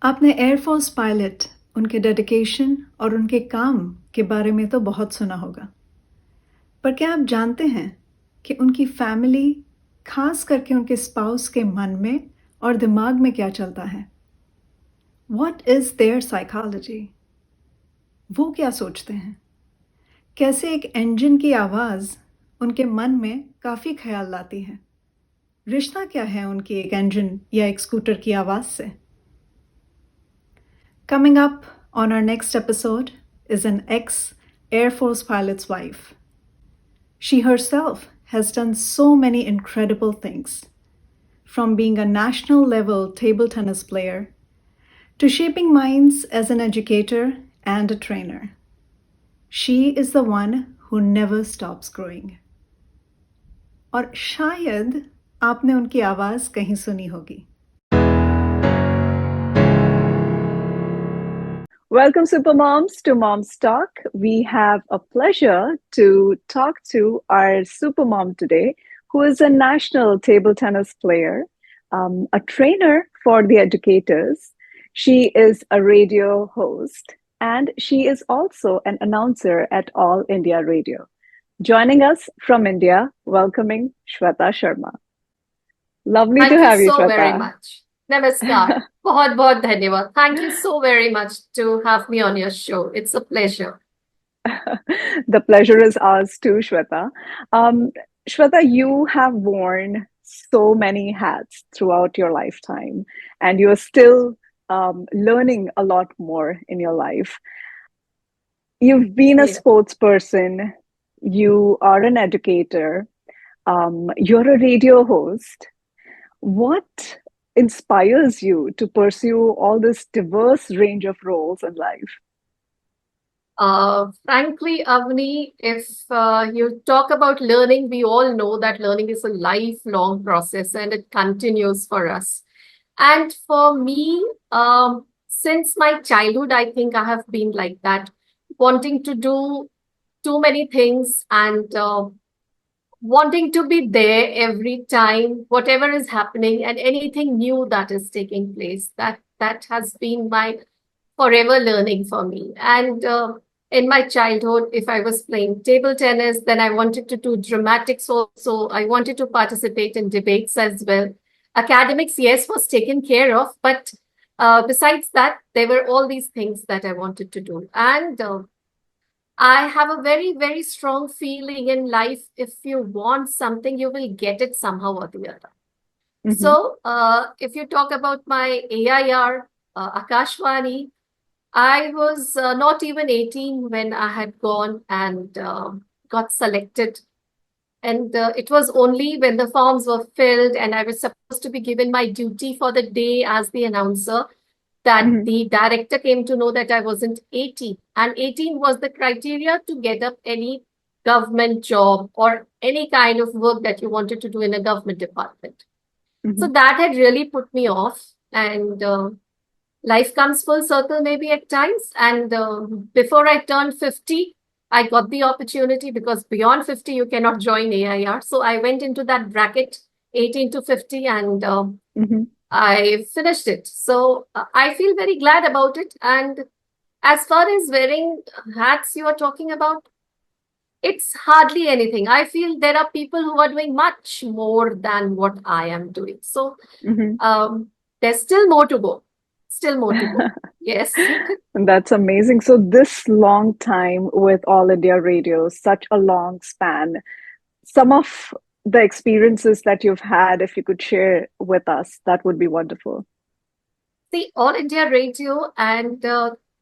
आपने air force pilot, उनके dedication और उनके काम के बारे में तो बहुत सुना होगा। पर क्या आप जानते हैं कि उनकी फैमिली, खास करके उनके स्पाउस के मन में और दिमाग में क्या चलता है? What is their psychology? वो क्या सोचते हैं? कैसे एक इंजन की आवाज़ उनके मन में काफ़ी ख्याल लाती है? रिश्ता क्या है उनकी एक इंजन या एक स्कूटर की आवाज़ से? Coming up on our next episode is an ex-Air Force pilot's wife. She herself has done so many incredible things, from being a national level table tennis player to shaping minds as an educator and a trainer. She is the one who never stops growing. और शायद आपने उनकी आवाज़ कहीं सुनी होगी। Welcome, Supermoms, to Mom's Talk. We have a pleasure to talk to our Supermom today, who is a national table tennis player, a trainer for the educators. She is a radio host, and she is also an announcer at All India Radio. Joining us from India, welcoming Shweta Sharma. Lovely to Thank you have you, so very Shweta. much. Namaskar. बहुत बहुत धन्यवाद. Thank you so very much to have me on your show. It's a pleasure. The pleasure is ours too, Shweta. Um, Shweta, you have worn so many hats throughout your lifetime, and you're still learning a lot more in your life. You've been a Yeah. sports person, you are an educator, you're a radio host. What inspires you to pursue all this diverse range of roles in life? Frankly, Avni, if you talk about learning, we all know that learning is a lifelong process and it continues for us. And for me, since my childhood, I think I have been like that, wanting to do too many things and wanting to be there every time, whatever is happening and anything new that is taking place. That has been my forever learning for me. And in my childhood, if I was playing table tennis, then I wanted to do dramatics also. I wanted to participate in debates as well. Academics, yes, was taken care of, but besides that, there were all these things that I wanted to do. And I have a very, very strong feeling in life. If you want something, you will get it somehow or the other. Mm-hmm. So, if you talk about my AIR, Akashvani, I was not even 18 when I had gone and got selected. And it was only when the forms were filled and I was supposed to be given my duty for the day as the announcer that Mm-hmm. the director came to know that I wasn't 18. And 18 was the criteria to get up any government job or any kind of work that you wanted to do in a government department. Mm-hmm. So that had really put me off. And life comes full circle maybe at times. And before I turned 50, I got the opportunity because beyond 50, you cannot join AIR. So I went into that bracket 18 to 50 and Mm-hmm. I finished it. So I feel very glad about it. And as far as wearing hats you are talking about, it's hardly anything. I feel there are people who are doing much more than what I am doing. So there's still more to go. Still more to go. Yes. That's amazing. So, this long time with All India Radio, such a long span, some of the experiences that you've had, if you could share with us, that would be wonderful. See, All India Radio and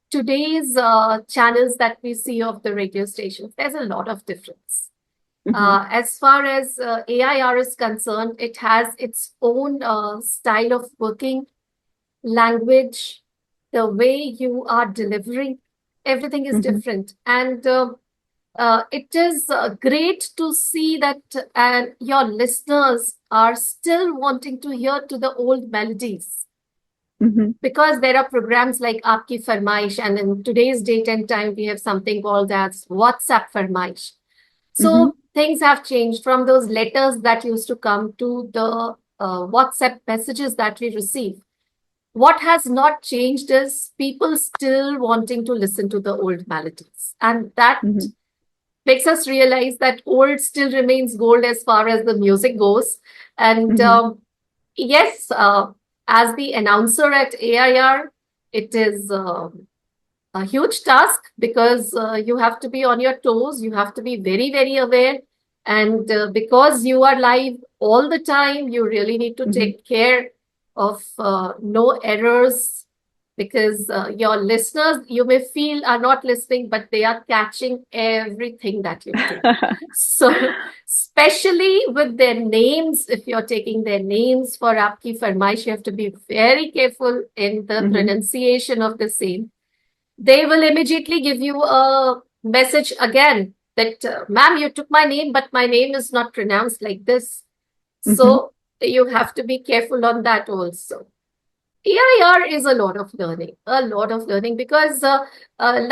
today's channels that we see of the radio stations, there's a lot of difference. Mm-hmm. As far as AIR is concerned, it has its own style of working, language, the way you are delivering, everything is Mm-hmm. different. And it is great to see that your listeners are still wanting to hear to the old melodies Mm-hmm. because there are programs like Aapki Farmaish, and in today's date and time, we have something called as WhatsApp Farmaish. Mm-hmm. So things have changed from those letters that used to come to the WhatsApp messages that we receive. what has not changed is people still wanting to listen to the old melodies. And that Mhm. makes us realize that old still remains gold as far as the music goes. And Mhm. yes, as the announcer at AIR, it is a huge task because you have to be on your toes, you have to be very, very aware. And because you are live all the time, you really need to Mhm. take care of no errors because your listeners, you may feel, are not listening, but they are catching everything that you do. So, especially with their names, if you're taking their names for Aapki Farmaish, you have to be very careful in the Mhm. pronunciation of the same. They will immediately give you a message again that, ma'am, you took my name, but my name is not pronounced like this. Mhm. So you have to be careful on that also. EIR is a lot of learning because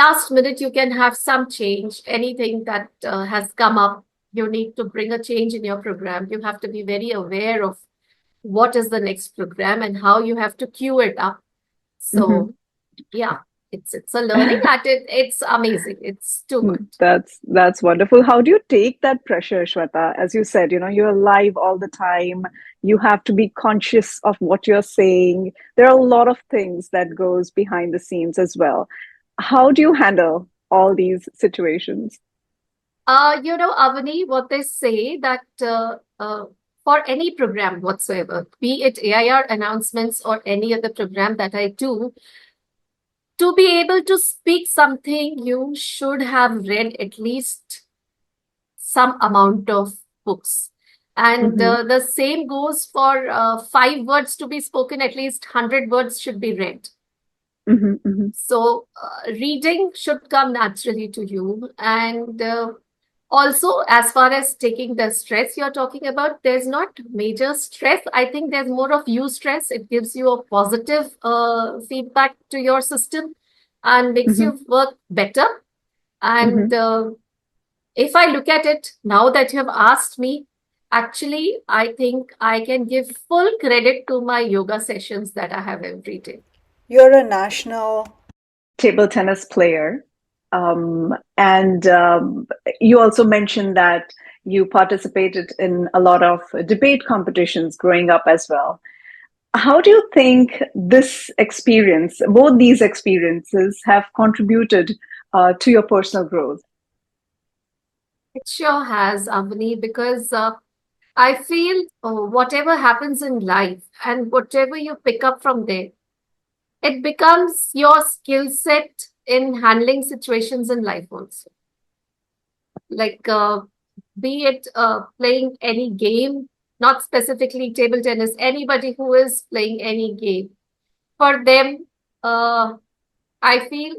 last minute you can have some change, anything that has come up. You need to bring a change in your program. You have to be very aware of what is the next program and how you have to queue it up. Mhm. So yeah, it's a learning at it. It's amazing. It's too good. That's wonderful. How do you take that pressure, Shweta? As you said, you're live all the time. You have to be conscious of what you're saying. There are a lot of things that goes behind the scenes as well. How do you handle all these situations? Avani, what they say that for any program whatsoever, be it AIR announcements or any other program that I do, to be able to speak something, you should have read at least some amount of books. And Mm-hmm. the same goes for 5 words to be spoken, at least 100 words should be read. Mm-hmm. Mm-hmm. So, reading should come naturally to you. And also, as far as taking the stress you're talking about, there's not major stress. I think there's more of you stress. It gives you a positive feedback to your system and makes Mm-hmm. you work better. Mm-hmm. And if I look at it now that you have asked me, actually, I think I can give full credit to my yoga sessions that I have every day. You're a national Table tennis player. And you also mentioned that you participated in a lot of debate competitions growing up as well. How do you think this experience, both these experiences, have contributed to your personal growth? It sure has, Avani, because I feel whatever happens in life and whatever you pick up from there, it becomes your skill set in handling situations in life also. Like, be it playing any game, not specifically table tennis, anybody who is playing any game, for them, uh, I feel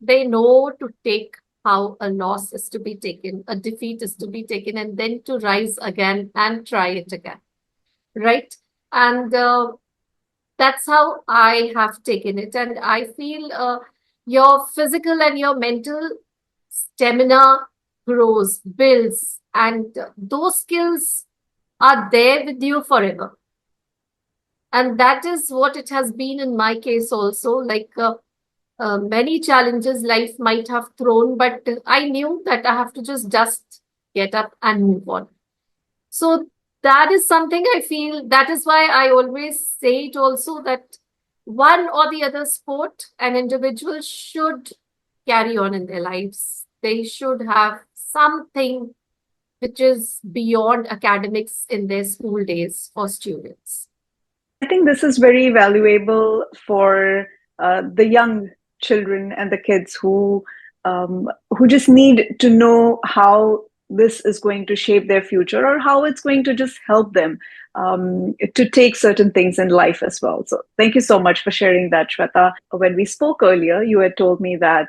they know to take how a loss is to be taken, a defeat is to be taken, and then to rise again and try it again. Right? And that's how I have taken it. And I feel your physical and your mental stamina grows, builds, and those skills are there with you forever. And that is what it has been in my case also. Like many challenges life might have thrown, but I knew that I have to just get up and move on. So that is something I feel. That is why I always say it also that one or the other sport an individual should carry on in their lives. They should have something which is beyond academics in their school days for students. I think this is very valuable for the young children and the kids who just need to know how this is going to shape their future or how it's going to just help them to take certain things in life as well. So thank you so much for sharing that, Shweta. When we spoke earlier, you had told me that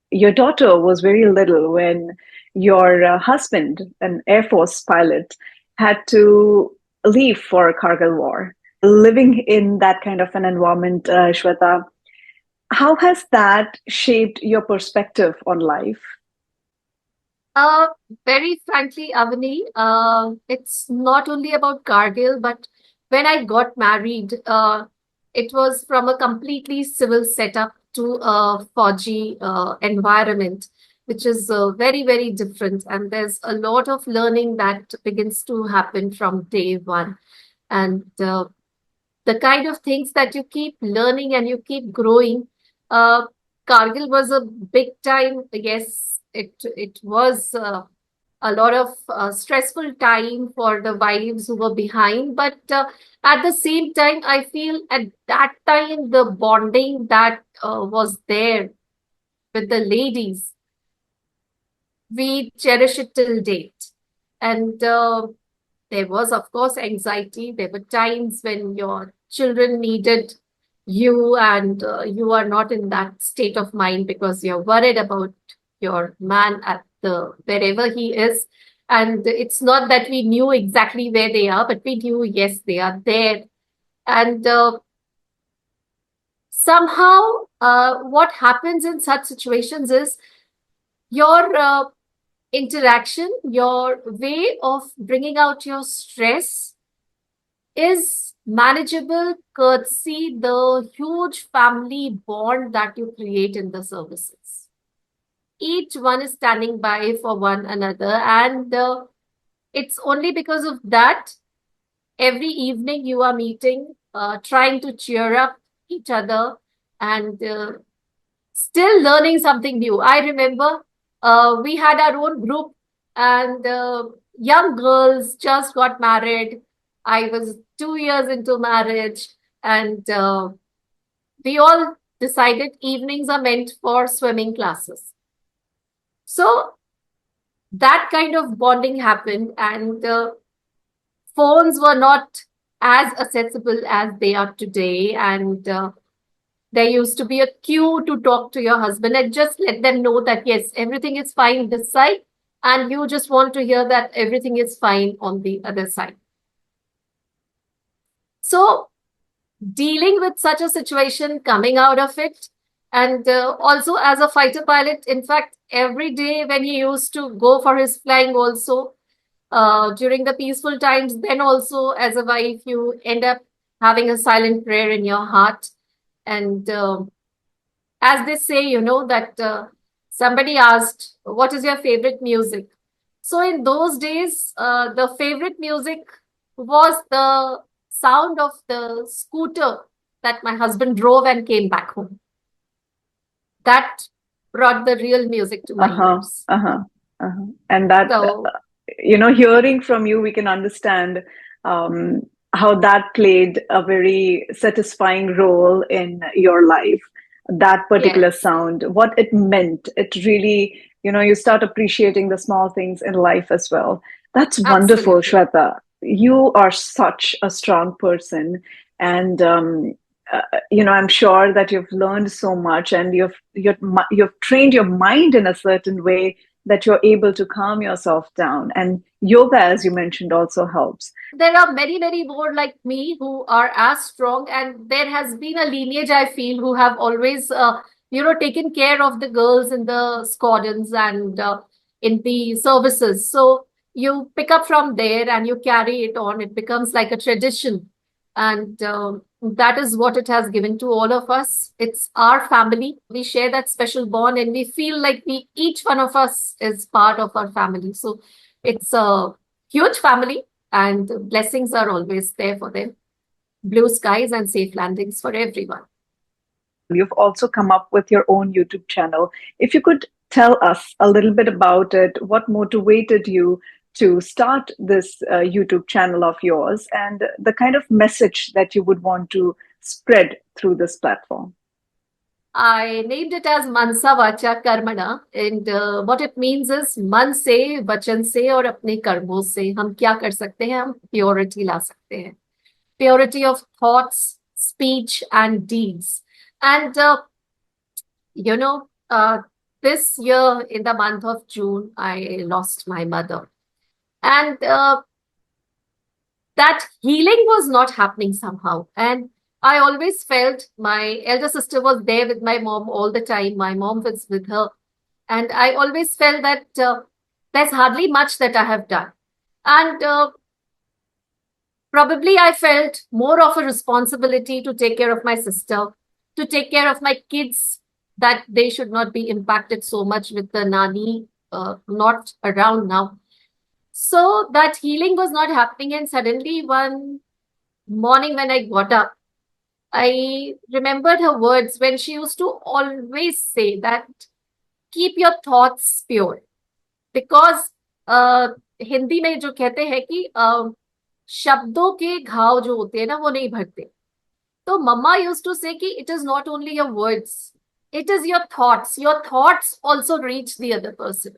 your daughter was very little when your husband, an Air Force pilot, had to leave for Kargil War. Living in that kind of an environment, Shweta, how has that shaped your perspective on life? Uh, Very frankly, Avani, it's not only about Cargill, but when I got married, it was from a completely civil setup to a Fauji environment, which is very, very different. And there's a lot of learning that begins to happen from day one. And the kind of things that you keep learning and you keep growing. Kargil was a big time. Yes, it was a lot of stressful time for the wives who were behind. But at the same time, I feel at that time, the bonding that was there with the ladies, we cherish it till date. And there was, of course, anxiety. There were times when your children needed you and you are not in that state of mind because you're worried about your man at the wherever he is. And it's not that we knew exactly where they are, but we knew, yes, they are there. And somehow, what happens in such situations is your interaction, your way of bringing out your stress is manageable courtesy the huge family bond that you create in the services. Each one is standing by for one another, and it's only because of that every evening you are meeting, trying to cheer up each other and still learning something new. I remember we had our own group, and young girls just got married. I was 2 years into marriage, and we all decided evenings are meant for swimming classes. So that kind of bonding happened, and phones were not as accessible as they are today. And there used to be a queue to talk to your husband and just let them know that, yes, everything is fine this side. And you just want to hear that everything is fine on the other side. So dealing with such a situation, coming out of it, and also as a fighter pilot, in fact, every day when he used to go for his flying also, during the peaceful times, then also as a wife, you end up having a silent prayer in your heart. And as they say, that somebody asked, what is your favorite music? So in those days, the favorite music was the sound of the scooter that my husband drove and came back home. That brought the real music to my ears. And that, So, hearing from you, we can understand how that played a very satisfying role in your life. That particular yes, sound, what it meant, it really, you start appreciating the small things in life as well. That's wonderful, absolutely. Shweta. You are such a strong person, and I'm sure that you've learned so much, and you've trained your mind in a certain way that you're able to calm yourself down. And yoga, as you mentioned, also helps. There are many, many more like me who are as strong, and there has been a lineage, I feel, who have always, taken care of the girls in the squadrons and in the services. So you pick up from there and you carry it on. It becomes like a tradition. And that is what it has given to all of us. It's our family. We share that special bond, and we feel like each one of us is part of our family. So it's a huge family, and blessings are always there for them. Blue skies and safe landings for everyone. You've also come up with your own YouTube channel. If you could tell us a little bit about it, what motivated you to start this YouTube channel of yours, and the kind of message that you would want to spread through this platform? I named it as Mansa Vacha Karmana, and what it means is मन से, वचन से और अपने कर्मों से हम क्या कर सकते हैं, हम purity ला सकते हैं. Purity of thoughts, speech, and deeds. And this year in the month of June, I lost my mother, and that healing was not happening somehow. And I always felt my elder sister was there with my mom all the time. My mom was with her. And I always felt that there's hardly much that I have done. And Probably I felt more of a responsibility to take care of my sister, to take care of my kids, that they should not be impacted so much with the nani not around now. So that healing was not happening. And suddenly one morning when I got up, I remembered her words when she used to always say that keep your thoughts pure. Because Hindi में जो कहते हैं कि शब्दों के घाव जो होते हैं ना वो नहीं भरते. तो मम्मा यूज्ड टू से कि it is not only your words, it is your thoughts. Your thoughts also reach the other person.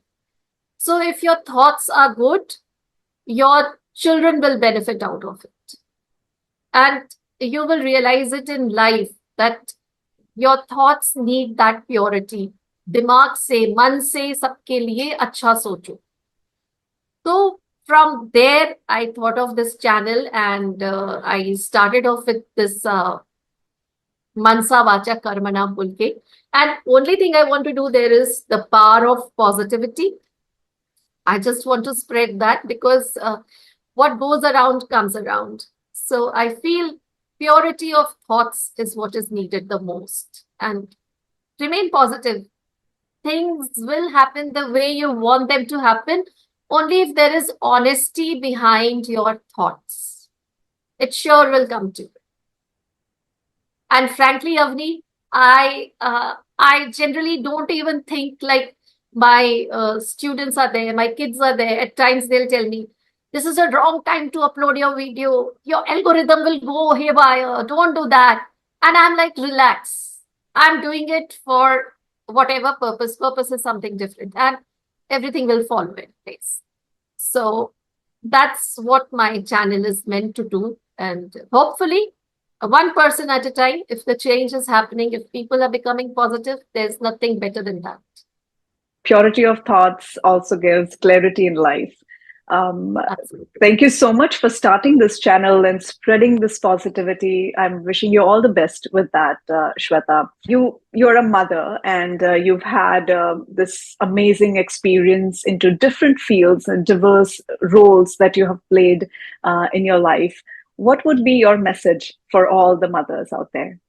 So if your thoughts are good, your children will benefit out of it. And you will realize it in life that your thoughts need that purity. दिमाग से, मन से सबके लिए अच्छा सोचो. So from there, I thought of this channel and I started off with this Mansa Vacha Karmana Bulke. And only thing I want to do there is the power of positivity. I just want to spread that because what goes around comes around. So I feel purity of thoughts is what is needed the most. And remain positive. Things will happen the way you want them to happen, only if there is honesty behind your thoughts. It sure will come to you. And frankly, Avni, I generally don't even think like my students are there, my kids are there. At times they'll tell me, this is a wrong time to upload your video. Your algorithm will go haywire. Don't do that. And I'm like, relax. I'm doing it for whatever purpose. Purpose is something different. And everything will fall in place. So that's what my channel is meant to do. And hopefully, one person at a time, if the change is happening, if people are becoming positive, there's nothing better than that. Purity of thoughts also gives clarity in life. Thank you so much for starting this channel and spreading this positivity. I'm wishing you all the best with that, Shweta. You're a mother and you've had this amazing experience into different fields and diverse roles that you have played in your life. What would be your message for all the mothers out there?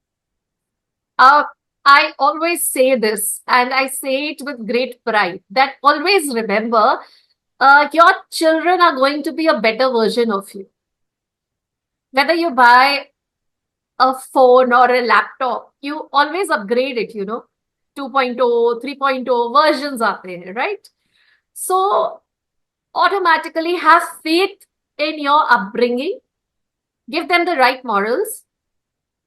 I always say this, and I say it with great pride, that always remember, your children are going to be a better version of you. Whether you buy a phone or a laptop, you always upgrade it, 2.0, 3.0 versions are there, right? So automatically have faith in your upbringing. Give them the right morals.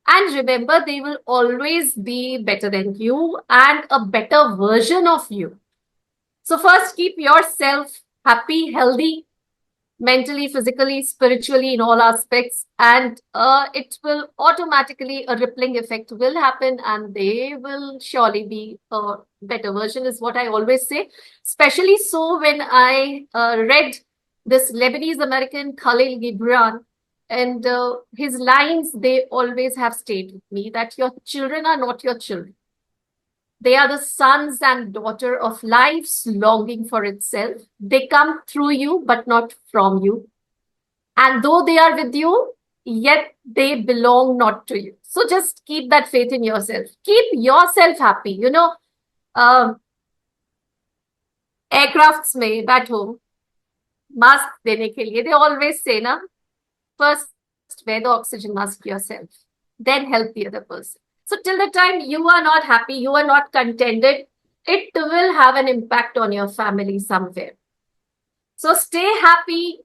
And remember, they will always be better than you and a better version of you. So first, keep yourself happy, healthy, mentally, physically, spiritually, in all aspects. And it will automatically, a rippling effect will happen and they will surely be a better version, is what I always say. Especially so when I read this Lebanese-American Khalil Gibran. And his lines, they always have stayed with me, that your children are not your children. They are the sons and daughter of life's longing for itself. They come through you, but not from you. And though they are with you, yet they belong not to you. So just keep that faith in yourself. Keep yourself happy. Aircrafts mein back home, mask dene ke liye, they always say, na, first wear the oxygen mask yourself, then help the other person. So till the time you are not happy, you are not contented, it will have an impact on your family somewhere. So stay happy,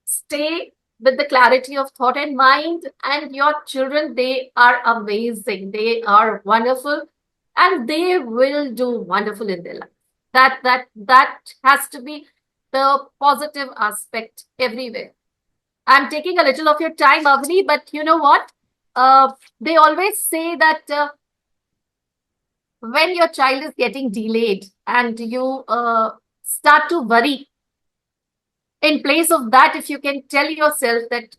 stay with the clarity of thought and mind, and your children, they are amazing. They are wonderful and they will do wonderful in their life. That has to be the positive aspect everywhere. I'm taking a little of your time, Avni, but you know what? They always say that when your child is getting delayed and you start to worry, in place of that, if you can tell yourself that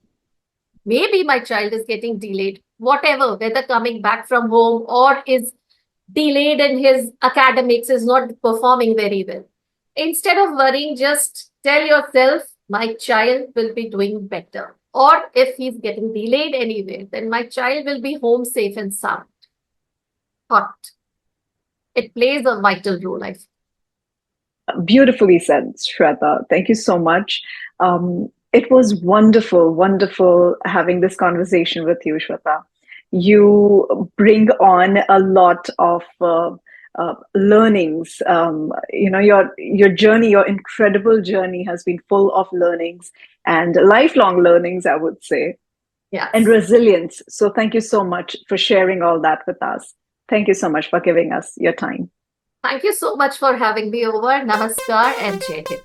maybe my child is getting delayed, whatever, whether coming back from home or is delayed in his academics, is not performing very well. Instead of worrying, just tell yourself, my child will be doing better. or if he's getting delayed anywhere, then my child will be home safe and sound. But it plays a vital role, I feel. Beautifully said, Shweta. Thank you so much. It was wonderful, wonderful having this conversation with you, Shweta. You bring on a lot of learnings. Your journey, your incredible journey, has been full of learnings and lifelong learnings, I would say, Yes. and resilience. So, thank you so much for sharing all that with us. Thank you so much for giving us your time. Thank you so much for having me over. Namaskar and Jai Hind.